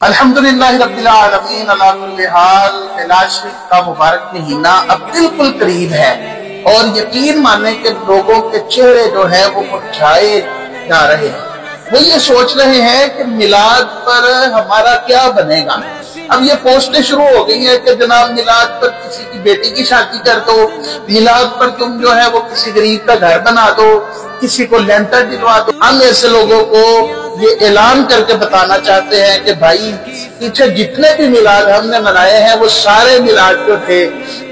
الحمدللہ رب العالمین علی کل حال میلاد شریف کا مبارک مہینہ اب بالکل قریب ہے اور یقین مانیں کہ لوگوں کے چہرے جو ہیں وہ مرجھائے جا رہے ہیں۔ وہ یہ سوچ رہے ہیں کہ میلاد پر ہمارا کیا بنے گا۔ اب یہ پوسٹیں شروع ہو گئی ہیں کہ جناب میلاد پر کسی کی بیٹی کی شادی کر دو، میلاد پر تم جو ہے وہ کسی غریب کا گھر بنا دو، کسی کو لینٹر دلوا دو۔ ہم ایسے لوگوں کو یہ اعلان کر کے بتانا چاہتے ہیں کہ بھائی پیچھے جتنے بھی میلاد ہم نے منائے ہیں وہ سارے میلاد جو تھے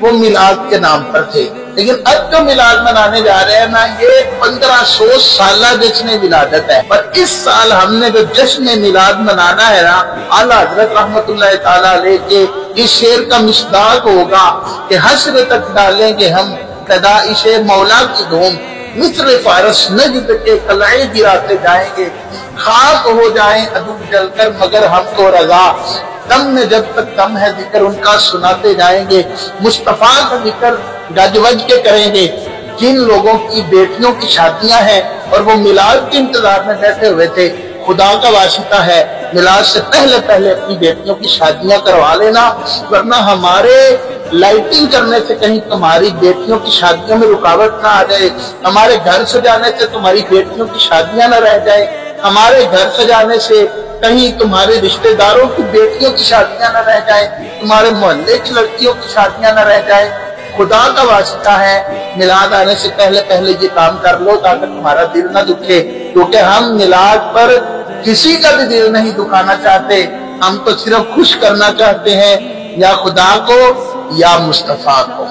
وہ میلاد کے نام پر تھے، لیکن اب جو میلاد منانے جا رہے ہیں نا یہ 1500 سالہ جشن ولادت ہے۔ اور اس سال ہم نے جو جشن میلاد منانا ہے نا، اعلیٰ حضرت رحمت اللہ تعالیٰ علیہ کے اس شعر کا مصداق ہوگا کہ حشر تک ڈالیں گے ہم پیدائش مولا کی دھوم، مصر فارس نجد کے قلعے گراتے جائیں گے، خاک ہو جائیں عدو جل کر مگر ہم کو رضا، دم میں جب تک دم ہے ذکر ان کا سناتے جائیں گے، مصطفیٰ کا ذکر گج وج کے کریں گے۔ جن لوگوں کی بیٹیوں کی شادیاں ہیں اور وہ میلاد کے انتظار میں بیٹھے ہوئے تھے، خدا کا واسطہ ہے میلاد سے پہلے اپنی بیٹیوں کی شادیاں کروا لینا، ورنہ ہمارے لائٹنگ کرنے سے کہیں تمہاری بیٹیوں کی شادیوں میں رکاوٹ نہ آ جائے، ہمارے گھر سجانے سے تمہاری بیٹیوں کی شادیاں نہ رہ جائیں، ہمارے گھر سجانے سے کہیں تمہارے رشتہ داروں کی بیٹیوں کی شادیاں نہ رہ جائیں، تمہارے محلے کی لڑکیوں کی شادیاں نہ رہ جائیں۔ خدا کا واسطہ ہے میلاد آنے سے پہلے یہ کام کر لو تاکہ تمہارا دل نہ دکھے، کیونکہ ہم میلاد پر کسی کا بھی دل نہیں دکھانا چاہتے، ہم تو صرف خوش کرنا چاہتے ہیں، یا خدا کو یا مصطفیٰ کو۔